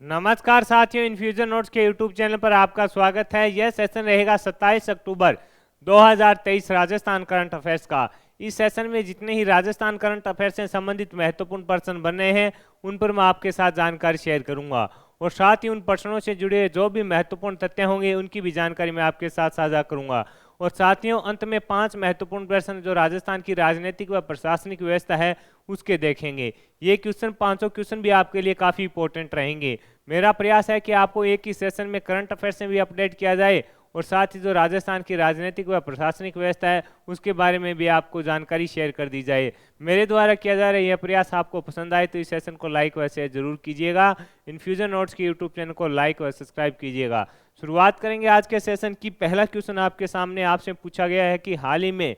नमस्कार साथियों, infusion notes के यूट्यूब चैनल पर आपका स्वागत है। यह सेशन रहेगा 27 अक्टूबर 2023 राजस्थान करंट अफेयर्स का। इस सेशन में जितने ही राजस्थान करंट अफेयर्स से संबंधित महत्वपूर्ण प्रश्न बन रहे हैं उन पर मैं आपके साथ जानकारी शेयर करूंगा और साथ ही उन प्रश्नों से जुड़े जो भी महत्वपूर्ण तथ्य होंगे उनकी भी जानकारी मैं आपके साथ साझा करूंगा। और साथियों, अंत में 5 महत्वपूर्ण प्रश्न जो राजस्थान की राजनीतिक व प्रशासनिक व्यवस्था है उसके देखेंगे। ये क्वेश्चन, पांचों क्वेश्चन भी आपके लिए काफ़ी इंपॉर्टेंट रहेंगे। मेरा प्रयास है कि आपको एक ही सेशन में करंट अफेयर्स में भी अपडेट किया जाए और साथ ही जो राजस्थान की राजनीतिक व प्रशासनिक व्यवस्था है उसके बारे में भी आपको जानकारी शेयर कर दी जाए। मेरे द्वारा किया जा रहा यह प्रयास आपको पसंद आए तो इस सेशन को लाइक व शेयर जरूर कीजिएगा। इन्फ्यूजन नोट्स के यूट्यूब चैनल को लाइक व सब्सक्राइब कीजिएगा। शुरुआत करेंगे आज के सेशन की। पहला क्वेश्चन आपके सामने आपसे पूछा गया है कि हाल ही में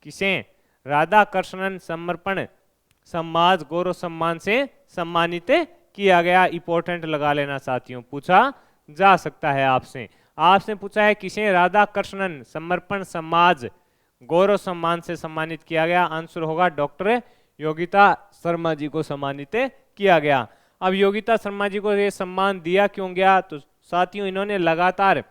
किसे राधाकृष्णन समर्पण समाज गौरव सम्मान से सम्मानित किया गया। इंपॉर्टेंट लगा लेना साथियों, पूछा जा सकता है आपसे। आपसे पूछा है किसे राधाकृष्णन समर्पण समाज गौरव सम्मान से सम्मानित किया गया। आंसर होगा डॉक्टर योगिता शर्मा जी को सम्मानित किया गया। अब योगिता शर्मा जी को ये सम्मान दिया क्यों गया, तो साथियों इन्होंने लगातार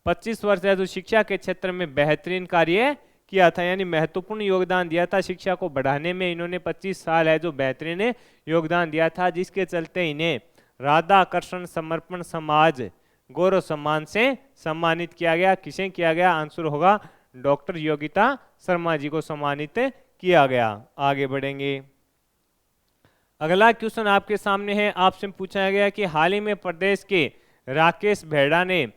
25 वर्ष है जो शिक्षा के क्षेत्र में बेहतरीन कार्य किया था, यानी महत्वपूर्ण योगदान दिया था। शिक्षा को बढ़ाने में इन्होंने 25 साल है जो बेहतरीन योगदान दिया था, जिसके चलते इन्हें राधाकृष्ण समर्पण समाज गौरव सम्मान से सम्मानित किया गया। किसे किया गया, आंसर होगा डॉक्टर योगिता शर्मा जी को सम्मानित किया गया। आगे बढ़ेंगे। अगला क्वेश्चन आपके सामने है। आपसे पूछा गया कि हाल ही में प्रदेश के राकेश भेड़ा ने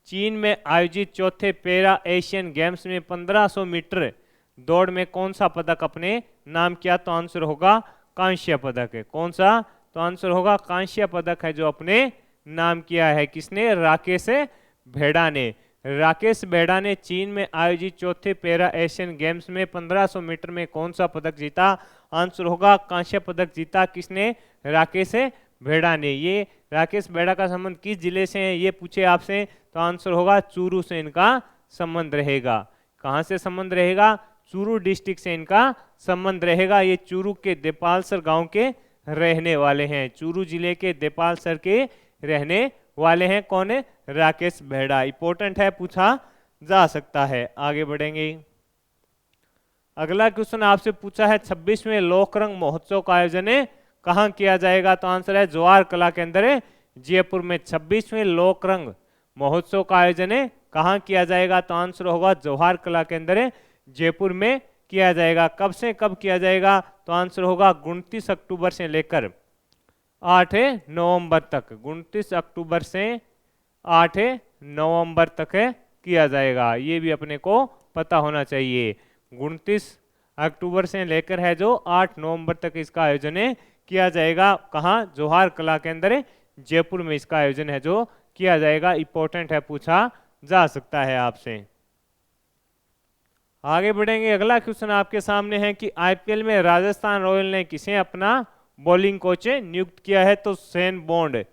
चीन में आयोजित चौथे पैरा एशियन गेम्स में 1500 मीटर दौड़ में कौन सा पदक अपने नाम किया, तो आंसर होगा कांस्य पदक है। कौन सा, तो आंसर होगा कांस्य पदक है जो अपने नाम किया है। किसने, राकेश भेड़ा ने। राकेश भेड़ा ने चीन में आयोजित चौथे पैरा एशियन गेम्स में 1500 मीटर में कौन सा पदक जीता, आंसर होगा कांस्य पदक जीता। किसने, राकेश भेड़ा ने। ये राकेश भेड़ा का संबंध किस जिले से है ये पूछे आपसे, तो आंसर होगा चूरू से इनका संबंध रहेगा। कहां से संबंध रहेगा, चूरू डिस्ट्रिक्ट से इनका संबंध रहेगा। ये चूरू के देपालसर गांव के रहने वाले हैं। चूरू जिले के देपालसर के रहने वाले हैं। कौन है, राकेश भेड़ा। इंपॉर्टेंट है, पूछा जा सकता है। आगे बढ़ेंगे। अगला क्वेश्चन आपसे पूछा है 26वें लोकरंग महोत्सव का आयोजन कहाँ किया जाएगा, तो आंसर है जवाहर कला केंद्र जयपुर में। 26वें लोकरंग महोत्सव का आयोजन कहाँ किया जाएगा, तो आंसर होगा जवाहर कला केंद्र जयपुर में किया जाएगा। कब से कब किया जाएगा, तो आंसर होगा 29 अक्टूबर से लेकर 8 नवंबर तक। 29 अक्टूबर से 8 नवंबर तक किया जाएगा। ये भी अपने को पता होना चाहिए। 29 अक्टूबर से लेकर है जो 8 नवंबर तक इसका आयोजन किया जाएगा। कहाँ, जवाहर कला केंद्र जयपुर में इसका आयोजन है जो किया जाएगा। इंपॉर्टेंट है, पूछा जा सकता है आपसे। आगे बढ़ेंगे। अगला क्वेश्चन आपके सामने है कि आईपीएल में राजस्थान रॉयल ने किसे अपना बॉलिंग कोच नियुक्त किया है, तो शेन बॉन्ड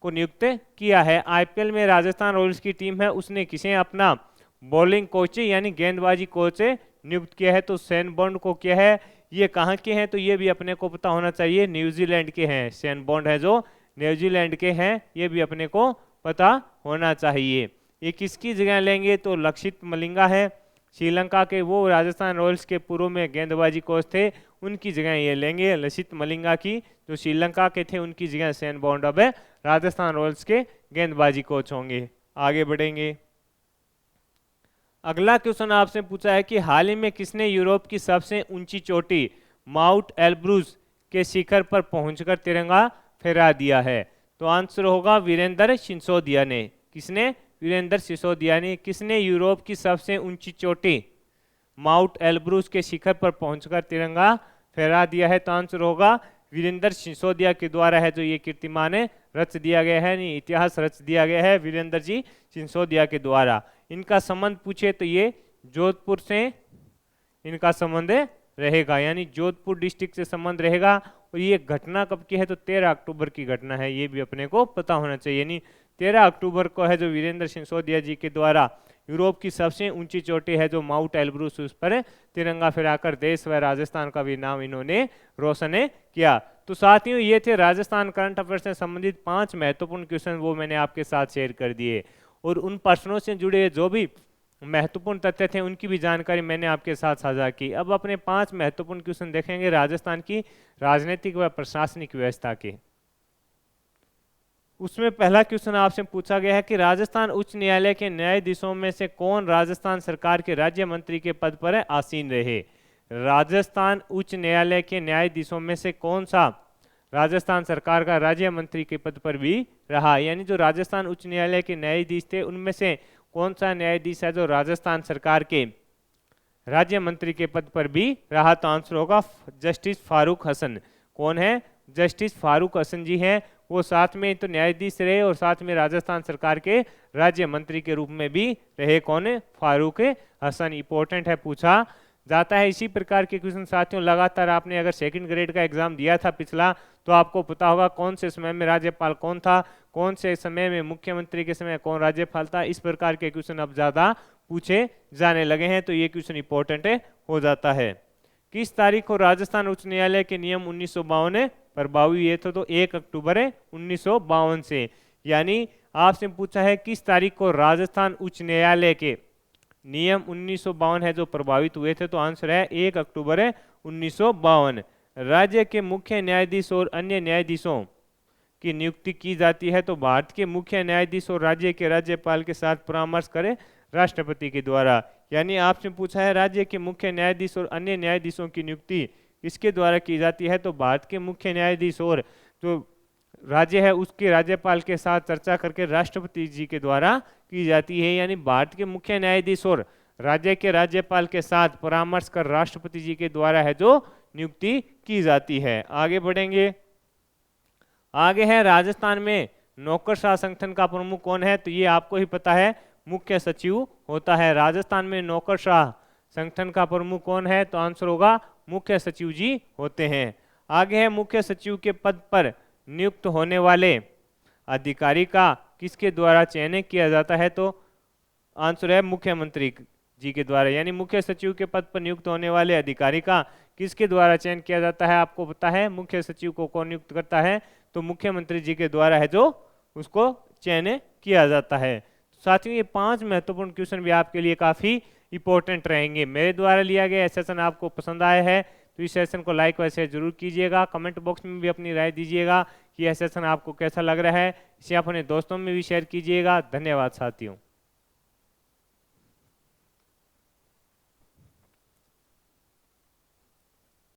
को नियुक्त किया है। आईपीएल में राजस्थान रॉयल्स की टीम है उसने किसे अपना बॉलिंग कोच यानी गेंदबाजी कोच नियुक्त किया है, तो शेन बॉन्ड को किया है। ये कहाँ के हैं, तो ये भी अपने को पता होना चाहिए, न्यूजीलैंड के हैं। शेन बॉन्ड है जो न्यूजीलैंड के हैं, ये भी अपने को पता होना चाहिए। ये किसकी जगह लेंगे, तो लक्षित मलिंगा है श्रीलंका के, वो राजस्थान रॉयल्स के पूर्व में गेंदबाजी कोच थे, उनकी जगह ये लेंगे। लक्षित मलिंगा की जो श्रीलंका के थे उनकी जगह शेन बॉन्ड अब राजस्थान रॉयल्स के गेंदबाजी कोच होंगे। आगे बढ़ेंगे। अगला क्वेश्चन आपसे पूछा है कि हाल ही में किसने यूरोप की सबसे ऊंची चोटी माउंट एल्ब्रूज के शिखर पर पहुंचकर तिरंगा फहरा दिया है, तो आंसर होगा वीरेंद्र सिसोदिया ने। किसने, वीरेंद्र सिसोदिया ने। किसने यूरोप की सबसे ऊंची चोटी माउंट एल्ब्रूज के शिखर पर पहुंचकर तिरंगा फहरा दिया है, तो आंसर होगा वीरेंद्र सिसोदिया के द्वारा है जो ये कीर्तिमान रच दिया गया है, नहीं इतिहास रच दिया गया है वीरेंद्र जी सिसोदिया के द्वारा। इनका संबंध पूछे तो ये जोधपुर से इनका संबंध रहेगा, यानी जोधपुर डिस्ट्रिक्ट से संबंध रहेगा। और ये घटना कब की है, तो 13 अक्टूबर की घटना है, ये भी अपने को पता होना चाहिए। यानी 13 अक्टूबर को है जो वीरेंद्र सिसोदिया जी के द्वारा यूरोप की सबसे ऊंची चोटी है जो माउंट एल्ब्रूस, उस पर तिरंगा फहराकर देश व राजस्थान का भी नाम इन्होंने रोशन किया। तो साथियों ये थे राजस्थान करंट अफेयर से संबंधित 5 महत्वपूर्ण क्वेश्चन, वो मैंने आपके साथ शेयर कर दिए। और उन प्रश्नों से जुड़े जो भी महत्वपूर्ण तथ्य थे उनकी भी जानकारी मैंने आपके साथ साझा की। अब अपने 5 महत्वपूर्ण क्वेश्चन देखेंगे राजस्थान की राजनीतिक व प्रशासनिक व्यवस्था के। उसमें पहला क्वेश्चन आपसे पूछा गया है कि राजस्थान उच्च न्यायालय के न्यायाधीशों में से कौन राजस्थान सरकार के राज्य मंत्री के पद पर आसीन रहे। राजस्थान उच्च न्यायालय के न्यायाधीशों में से कौन सा राजस्थान सरकार का राज्य मंत्री के पद पर भी रहा, यानी जो राजस्थान उच्च न्यायालय के न्यायाधीश थे उनमें से कौन सा न्यायाधीश है जो राजस्थान सरकार के राज्य मंत्री के पद पर भी रहा। तो आंसर होगा जस्टिस फारूक हसन। कौन है? जस्टिस फारूक हसन जी हैं। वो साथ में तो न्यायाधीश रहे और साथ में राजस्थान सरकार के राज्य मंत्री के रूप में भी रहे। कौन है? फारूक हसन। इंपॉर्टेंट है, पूछा जाता है। इसी प्रकार के क्वेश्चन साथियों लगातार आपने अगर सेकंड ग्रेड का एग्जाम दिया था पिछला, तो आपको पता होगा कौन से समय में राज्यपाल कौन था, कौन से समय में मुख्यमंत्री के समय कौन राज्यपाल था। इस प्रकार के क्वेश्चन अब ज्यादा पूछे जाने लगे हैं, तो ये क्वेश्चन इंपॉर्टेंट हो जाता है। किस तारीख को राजस्थान उच्च न्यायालय के नियम 1952 प्रभावी हुए थे? तो 1 अक्टूबर 1952 से। यानी आपसे पूछा है किस तारीख को राजस्थान उच्च न्यायालय के नियम 1952 है जो प्रभावित हुए थे, तो आंसर है 1 अक्टूबर 1952। राज्य के मुख्य न्यायाधीश और अन्य न्यायाधीशों की नियुक्ति की जाती है, तो भारत के मुख्य न्यायाधीश और राज्य के राज्यपाल के साथ परामर्श करें राष्ट्रपति के द्वारा। यानी आपसे पूछा है राज्य के मुख्य न्यायाधीश और अन्य न्यायाधीशों की नियुक्ति किसके द्वारा की जाती है, तो भारत के मुख्य न्यायाधीश और जो राज्य है उसके राज्यपाल के साथ चर्चा करके राष्ट्रपति जी के द्वारा की जाती है। यानी भारत के मुख्य न्यायाधीश और राज्य के राज्यपाल के साथ परामर्श कर राष्ट्रपति जी के द्वारा है जो नियुक्ति की जाती है। आगे बढ़ेंगे। आगे है राजस्थान में नौकरशाह संगठन का प्रमुख कौन है? तो ये आपको ही पता है, मुख्य सचिव होता है। राजस्थान में नौकरशाह संगठन का प्रमुख कौन है? तो आंसर होगा मुख्य सचिव जी होते हैं। आगे है मुख्य सचिव के पद पर नियुक्त होने वाले अधिकारी का किसके द्वारा चयन किया जाता है? तो आंसर है मुख्यमंत्री जी के द्वारा। यानी मुख्य सचिव के पद पर नियुक्त होने वाले अधिकारी का किसके द्वारा चयन किया जाता है? आपको पता है मुख्य सचिव को कौन नियुक्त करता है? तो मुख्यमंत्री जी के द्वारा है जो उसको चयन किया जाता है। साथियों ये 5 महत्वपूर्ण क्वेश्चन भी आपके लिए काफी इंपॉर्टेंट रहेंगे। मेरे द्वारा लिया गया सेशन आपको पसंद आया है तो इस सेशन को लाइक व शेयर जरूर कीजिएगा। कमेंट बॉक्स में भी अपनी राय दीजिएगा कि यह सेशन आपको कैसा लग रहा है। इसे अपने दोस्तों में भी शेयर कीजिएगा। धन्यवाद साथियों।